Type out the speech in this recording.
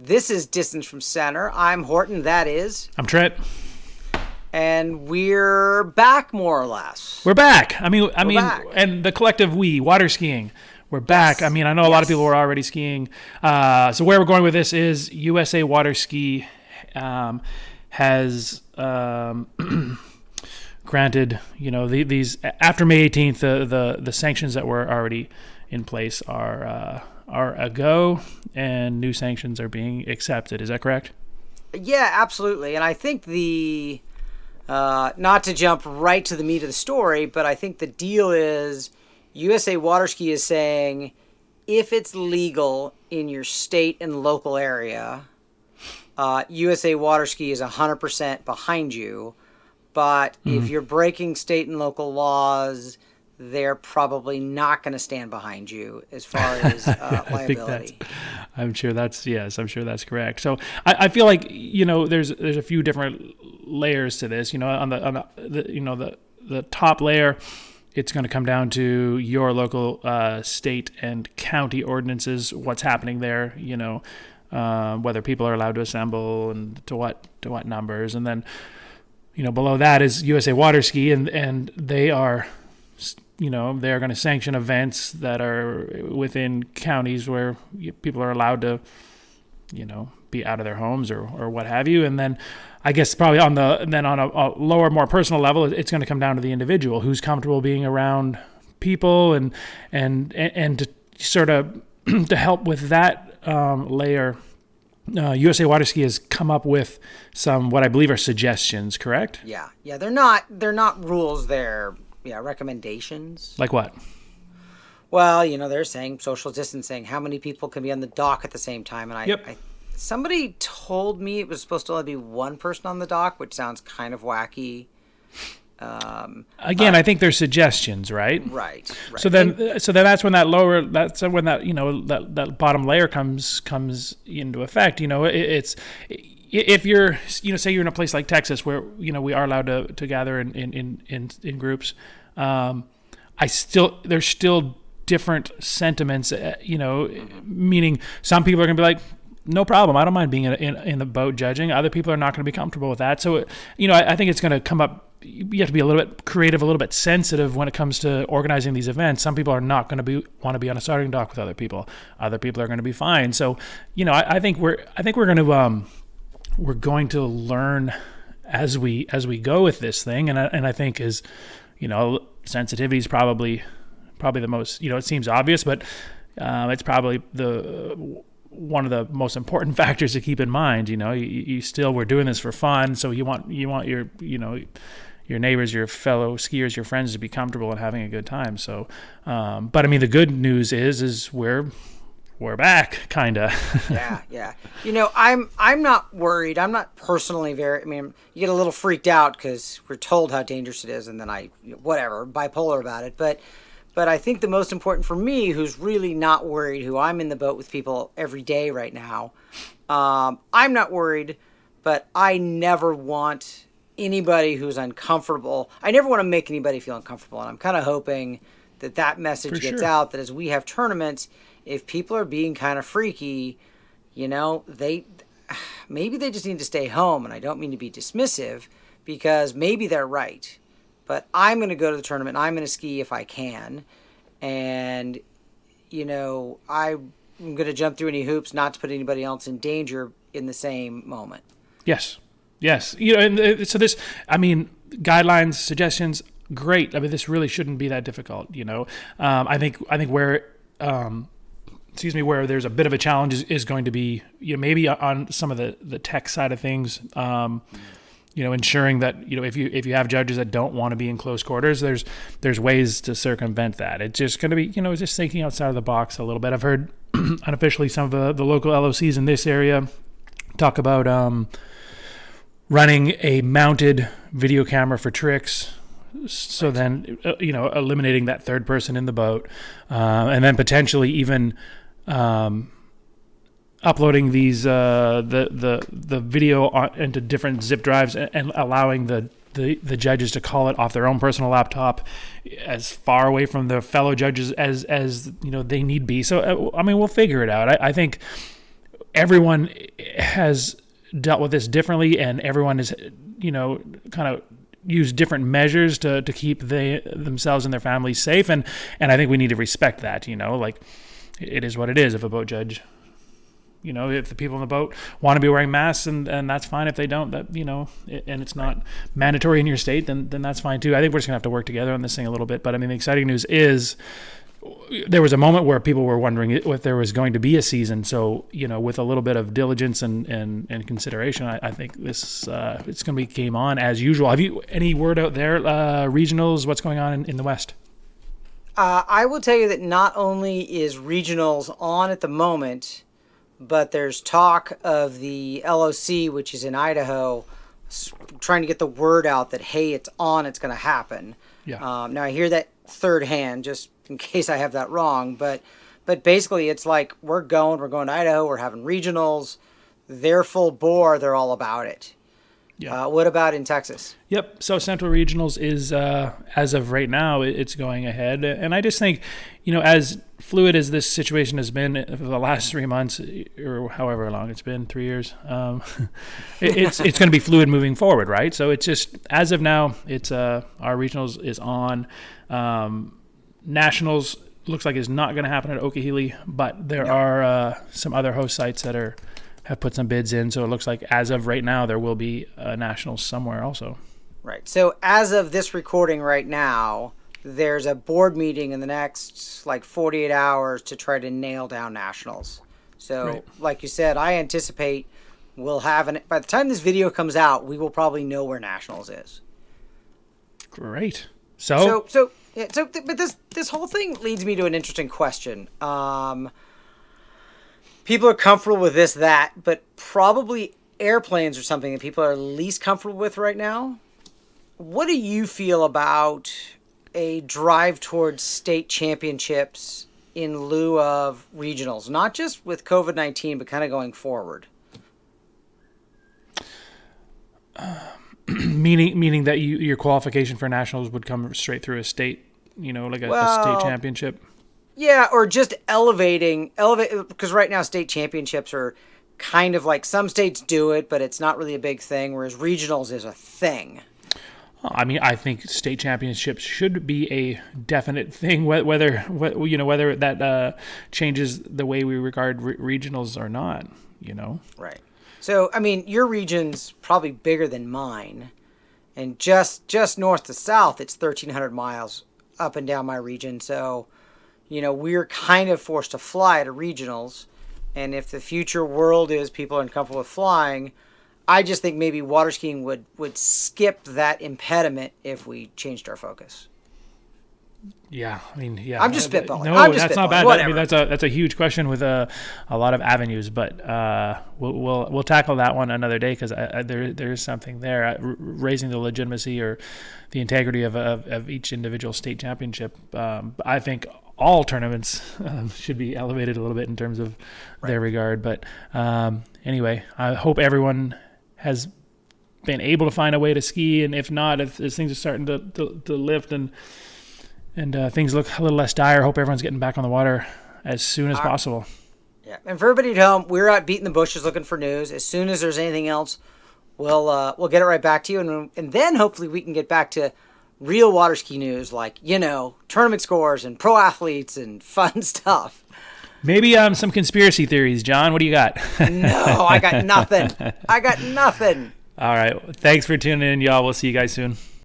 This is Distance from Center. I'm Horton, that is. I'm Trent. And we're back, more or less. We're back. I mean, back. And the collective water skiing. We're back. Yes. I mean, I know a lot of people were already skiing. So where we're going with this is USA Water Ski has granted, these after May 18th, the sanctions that were already in place are a go, and new sanctions are being accepted. Is that correct? Yeah, absolutely. And I think not to jump right to the meat of the story, but I think the deal is USA Water Ski is saying if it's legal in your state and local area, USA Water Ski is 100% behind you. But if you're breaking state and local laws, they're probably not going to stand behind you as far as liability. I'm sure that's correct. So I feel like there's a few different layers to this. On the top layer, it's going to come down to your local state and county ordinances, what's happening there. Whether people are allowed to assemble and to what numbers, and then below that is USA Water Ski, and they are. They're going to sanction events that are within counties where people are allowed to, be out of their homes or what have you. And then I guess probably on a lower, more personal level, it's going to come down to the individual who's comfortable being around people and to sort of to help with that layer. USA Water Ski has come up with some what I believe are suggestions, correct? Yeah. They're not rules. They're recommendations. Like what? Well, they're saying social distancing. How many people can be on the dock at the same time? And somebody told me it was supposed to only be one person on the dock, which sounds kind of wacky. Again, I think they're suggestions, right? Right. So then that's when that bottom layer comes into effect. It's if you're say you're in a place like Texas where we are allowed to gather in groups. There's still different sentiments. Meaning some people are going to be like, no problem, I don't mind being in the boat judging. Other people are not going to be comfortable with that. So I think it's going to come up. You have to be a little bit creative, a little bit sensitive when it comes to organizing these events. Some people are not going to want to be on a starting dock with other people. Other people are going to be fine. So, I think we're going to learn as we go with this thing. And I think sensitivity is probably the most. It seems obvious, but it's probably one of the most important factors to keep in mind. You still, we're doing this for fun, so you want your neighbors, your fellow skiers, your friends to be comfortable and having a good time. So, but I mean, the good news is we're back, kind of. Yeah. I'm not worried. I'm not personally you get a little freaked out because we're told how dangerous it is, and then bipolar about it. But I think the most important for me, who's really not worried, who I'm in the boat with people every day right now, I'm not worried, but I never want anybody who's uncomfortable. I never want to make anybody feel uncomfortable, and I'm kind of hoping that message gets out, that as we have tournaments, if people are being kind of freaky, maybe they just need to stay home. And I don't mean to be dismissive, because maybe they're right. But I'm going to go to the tournament, and I'm going to ski if I can. And, I'm going to jump through any hoops not to put anybody else in danger in the same moment. Yes. And so this, guidelines, suggestions, great. This really shouldn't be that difficult, I think where, where there's a bit of a challenge is going to be, maybe on some of the tech side of things, ensuring that, if you have judges that don't want to be in close quarters, there's ways to circumvent that. It's just going to be, just thinking outside of the box a little bit. I've heard unofficially some of the local LOCs in this area talk about running a mounted video camera for tricks. So then, eliminating that third person in the boat, and then potentially even uploading these the video into different zip drives and allowing the judges to call it off their own personal laptop as far away from their fellow judges as they need be. So we'll figure it out. I think everyone has dealt with this differently, and everyone is, kind of use different measures to keep themselves and their families safe, and I think we need to respect that. Like, it is what it is. If a boat judge, if the people in the boat want to be wearing masks, and that's fine. If they don't, that and it's not mandatory in your state, then that's fine too. I think we're just gonna have to work together on this thing a little bit. But I mean, the exciting news is there was a moment where people were wondering if there was going to be a season. So, with a little bit of diligence and consideration, I think this it's going to be game on as usual. Have you any word out there, regionals, what's going on in the West? I will tell you that not only is regionals on at the moment, but there's talk of the LOC, which is in Idaho, trying to get the word out that, hey, it's on, it's going to happen. Yeah. Now, I hear that third hand, just in case I have that wrong, but basically it's like we're going to Idaho, we're having regionals, they're full bore, they're all about it. Yeah. What about in Texas? Yep. So Central Regionals is, as of right now, it's going ahead. And I just think, as fluid as this situation has been for the last 3 months, or however long it's been, 3 years, it's going to be fluid moving forward, right? So it's just, as of now, it's our regionals is on. Nationals looks like it's not going to happen at Okehili, but there are some other host sites that have put some bids in. So it looks like as of right now, there will be nationals somewhere also. Right. So as of this recording right now, there's a board meeting in the next 48 hours to try to nail down nationals. So Right. Like you said, I anticipate we'll have by the time this video comes out, we will probably know where nationals is. Great. But this whole thing leads me to an interesting question. People are comfortable with this, that, but probably airplanes are something that people are least comfortable with right now. What do you feel about a drive towards state championships in lieu of regionals? Not just with COVID-19, but kind of going forward. Meaning that your qualification for nationals would come straight through a state, like a state championship? Yeah, or just elevate, because right now state championships are kind of like, some states do it, but it's not really a big thing, whereas regionals is a thing. I mean, I think state championships should be a definite thing, whether that changes the way we regard regionals or not, Right. So, I mean, your region's probably bigger than mine, and just north to south, it's 1,300 miles up and down my region, so we're kind of forced to fly to regionals, and if the future world is people are uncomfortable with flying, I just think maybe water skiing would skip that impediment if we changed our focus. Yeah, I mean, yeah. I'm just spitballing. No, that's not bad. Whatever. I mean, that's a huge question with a lot of avenues, but we'll tackle that one another day because there is something there, raising the legitimacy or the integrity of each individual state championship. I think all tournaments should be elevated a little bit in terms of their regard. But anyway, I hope everyone has been able to find a way to ski, and if not, if things are starting to lift and things look a little less dire, hope everyone's getting back on the water as soon as possible. Yeah, and for everybody at home, we're out beating the bushes looking for news. As soon as there's anything else, we'll get it right back to you, and then hopefully we can get back to real water ski news, like tournament scores and pro athletes and fun stuff. Maybe some conspiracy theories, John. What do you got? No, I got nothing. All right. Thanks for tuning in, y'all. We'll see you guys soon.